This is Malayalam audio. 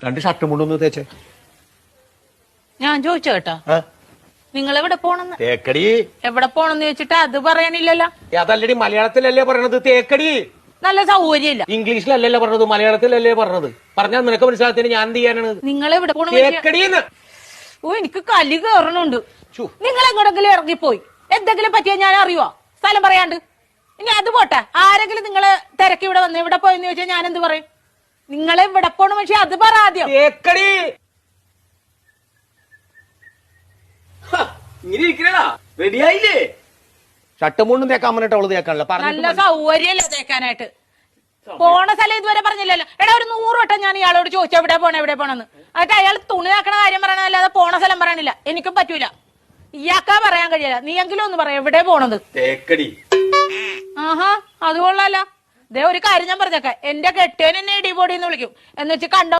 രണ്ട് ഷർട്ടും കൊണ്ടൊന്ന് തേച്ചേ. ഞാൻ ചോദിച്ചു കേട്ടോ, നിങ്ങൾ എവിടെ പോണെന്ന്? തേക്കടി. എവിടെ പോണെന്ന് ചോദിച്ചിട്ട് അത് പറയണില്ലല്ലോ. അതല്ലടി, മലയാളത്തിലല്ലേ പറയണത് തേക്കടി. നല്ല സൗകര്യമില്ല. ഇംഗ്ലീഷിലല്ലല്ലോ പറഞ്ഞത്, മലയാളത്തിലല്ലേ പറഞ്ഞത്. പറഞ്ഞാൽ നിനക്ക് മനസ്സിലാകത്തിന് ഞാൻ എന്ത് ചെയ്യാനാണ്? നിങ്ങൾ എവിടെ പോണ? തേക്കടിന്ന്. ഓ, എനിക്ക് കലി കയറണുണ്ട്. നിങ്ങൾ എങ്ങോട്ടെങ്കിലും ഇറങ്ങിപ്പോയി എന്തെങ്കിലും പറ്റിയാ ഞാൻ അറിയുവോ? സ്ഥലം പറയാണ്ട്. ഇനി അത് പോട്ടെ, ആരെങ്കിലും നിങ്ങള് തിരക്കി ഇവിടെ വന്ന് ഇവിടെ പോയെന്ന് ചോദിച്ചാൽ ഞാൻ എന്ത് പറയും? നിങ്ങളെ ഇവിടെ പോണ പക്ഷെ അത് പറ ആദ്യം. തേക്കടി. ഇങ്ങനെ ഇരിക്കണ റെഡിയായില്ലേ? ഷർട്ടും കൊണ്ടും തേക്കാൻ പറഞ്ഞിട്ട് അവള് തേക്കാനല്ല. നല്ല സൗകര്യല്ല തേക്കാനായിട്ട്. പോണ സ്ഥലം ഇതുവരെ പറഞ്ഞില്ലല്ലോ. എടാ, ഒരു 100 വട്ടം ഞാൻ ഇയാളോട് ചോദിച്ചു എവിടെ പോണെന്ന്. എന്നിട്ട് അയാൾ തുണി ആക്കണ കാര്യം പറയണല്ലാതെ പോണ സ്ഥലം പറയണില്ല. എനിക്കും പറ്റൂല. ഇയാൾക്കാ പറയാൻ കഴിയില്ല. നീ എങ്കിലും ഒന്ന് പറയാം എവിടെ പോണത്. തേക്കടി. ആഹാ, അത് കൊള്ളാലോ. ദേ ഒരു കാര്യം ഞാൻ പറഞ്ഞേക്കാം, എന്റെ കെട്ടിയൻ എന്നെ ഇടിപൊടിന്ന് വിളിക്കും എന്ന് വെച്ച് കണ്ടോ